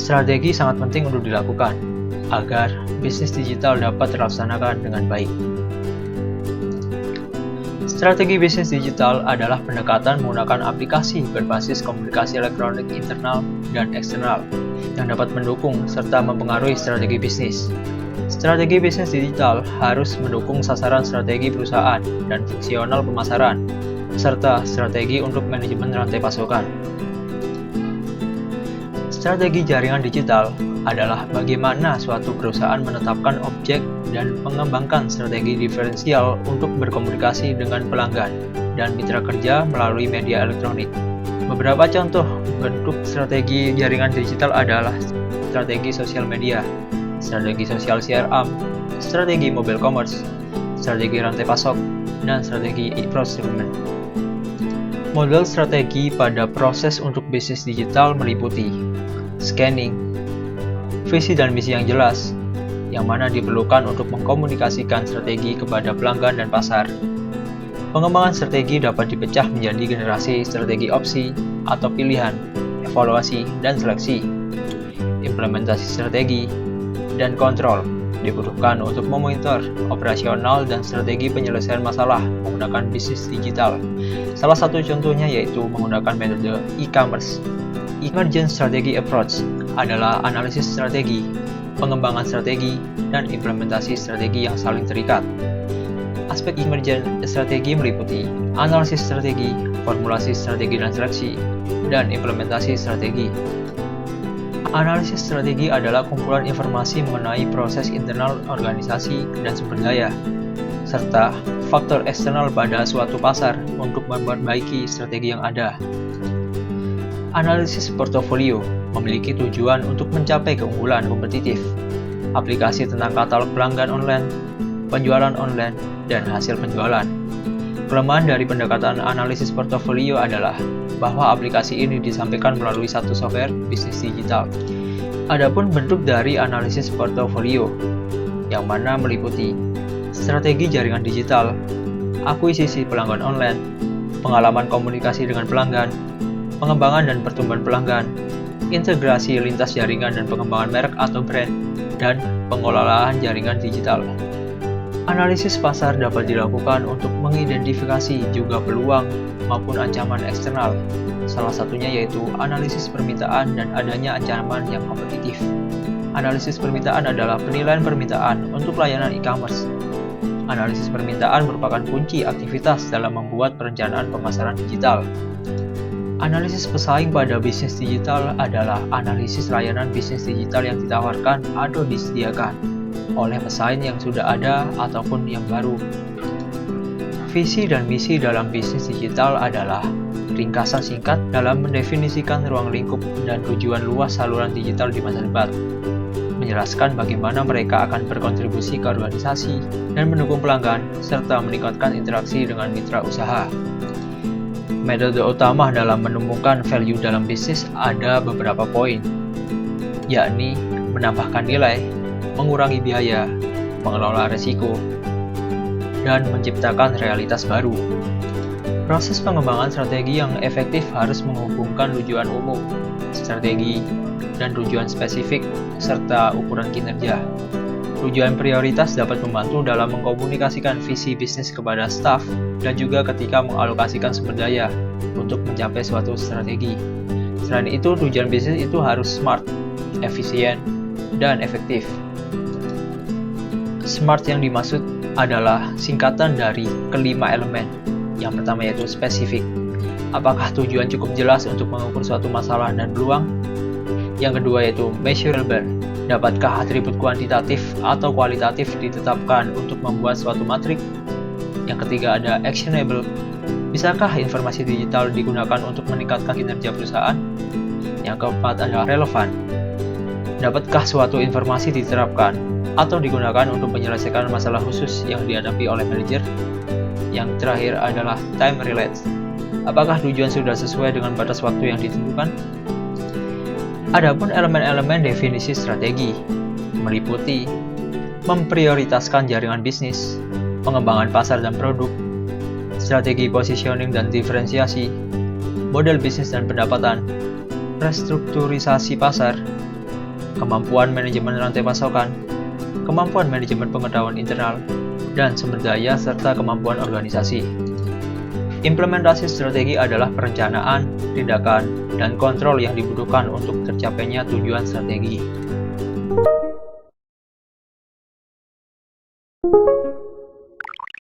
Strategi sangat penting untuk dilakukan agar bisnis digital dapat terlaksanakan dengan baik. Strategi bisnis digital adalah pendekatan menggunakan aplikasi berbasis komunikasi elektronik internal dan eksternal yang dapat mendukung serta mempengaruhi strategi bisnis. Strategi bisnis digital harus mendukung sasaran strategi perusahaan dan fungsional pemasaran, serta strategi untuk manajemen rantai pasokan. Strategi jaringan digital adalah bagaimana suatu perusahaan menetapkan objek dan mengembangkan strategi diferensial untuk berkomunikasi dengan pelanggan dan mitra kerja melalui media elektronik. Beberapa contoh bentuk strategi jaringan digital adalah strategi sosial media, strategi sosial CRM, strategi mobile commerce, strategi rantai pasok, dan strategi e-procurement. Model strategi pada proses untuk bisnis digital meliputi scanning, visi dan misi yang jelas, yang mana diperlukan untuk mengkomunikasikan strategi kepada pelanggan dan pasar. Pengembangan strategi dapat dipecah menjadi generasi strategi opsi atau pilihan, evaluasi, dan seleksi. Implementasi strategi dan kontrol dibutuhkan untuk memonitor operasional dan strategi penyelesaian masalah menggunakan bisnis digital. Salah satu contohnya yaitu menggunakan metode e-commerce. Emergent Strategy Approach adalah analisis strategi, pengembangan strategi, dan implementasi strategi yang saling terikat. Aspek emergent strategi meliputi analisis strategi, formulasi strategi dan seleksi, dan implementasi strategi. Analisis strategi adalah kumpulan informasi mengenai proses internal organisasi dan sumber daya, serta faktor eksternal pada suatu pasar untuk memperbaiki strategi yang ada. Analisis portofolio memiliki tujuan untuk mencapai keunggulan kompetitif, aplikasi tentang katalog pelanggan online, penjualan online, dan hasil penjualan. Kelemahan dari pendekatan analisis portofolio adalah bahwa aplikasi ini disampaikan melalui satu software bisnis digital. Adapun bentuk dari analisis portofolio, yang mana meliputi strategi jaringan digital, akuisisi pelanggan online, pengalaman komunikasi dengan pelanggan, pengembangan dan pertumbuhan pelanggan, integrasi lintas jaringan dan pengembangan merek atau brand, dan pengelolaan jaringan digital. Analisis pasar dapat dilakukan untuk mengidentifikasi juga peluang maupun ancaman eksternal. Salah satunya yaitu analisis permintaan dan adanya ancaman yang kompetitif. Analisis permintaan adalah penilaian permintaan untuk layanan e-commerce. Analisis permintaan merupakan kunci aktivitas dalam membuat perencanaan pemasaran digital. Analisis pesaing pada bisnis digital adalah analisis layanan bisnis digital yang ditawarkan atau disediakan oleh pesaing yang sudah ada ataupun yang baru. Visi dan misi dalam bisnis digital adalah ringkasan singkat dalam mendefinisikan ruang lingkup dan tujuan luas saluran digital di masa depan, menjelaskan bagaimana mereka akan berkontribusi ke organisasi dan mendukung pelanggan, serta meningkatkan interaksi dengan mitra usaha. Metode utama dalam menemukan value dalam bisnis ada beberapa poin, yakni menambahkan nilai, mengurangi biaya, mengelola risiko, dan menciptakan realitas baru. Proses pengembangan strategi yang efektif harus menghubungkan tujuan umum, strategi, dan tujuan spesifik, serta ukuran kinerja. Tujuan prioritas dapat membantu dalam mengkomunikasikan visi bisnis kepada staf dan juga ketika mengalokasikan sumber daya untuk mencapai suatu strategi. Selain itu, tujuan bisnis itu harus smart, efisien, dan efektif. SMART yang dimaksud adalah singkatan dari kelima elemen. Yang pertama yaitu spesifik. Apakah tujuan cukup jelas untuk mengukur suatu masalah dan peluang? Yang kedua yaitu measurable. Dapatkah atribut kuantitatif atau kualitatif ditetapkan untuk membuat suatu matrik? Yang ketiga ada actionable. Bisakah informasi digital digunakan untuk meningkatkan kinerja perusahaan? Yang keempat adalah relevan. Dapatkah suatu informasi diterapkan atau digunakan untuk menyelesaikan masalah khusus yang dihadapi oleh manajer? Yang terakhir adalah time related. Apakah tujuan sudah sesuai dengan batas waktu yang ditentukan? Adapun elemen-elemen definisi strategi meliputi memprioritaskan jaringan bisnis, pengembangan pasar dan produk, strategi positioning dan diferensiasi, model bisnis dan pendapatan, restrukturisasi pasar, kemampuan manajemen rantai pasokan, kemampuan manajemen pengetahuan internal, dan sumber daya serta kemampuan organisasi. Implementasi strategi adalah perencanaan, tindakan, dan kontrol yang dibutuhkan untuk tercapainya tujuan strategi.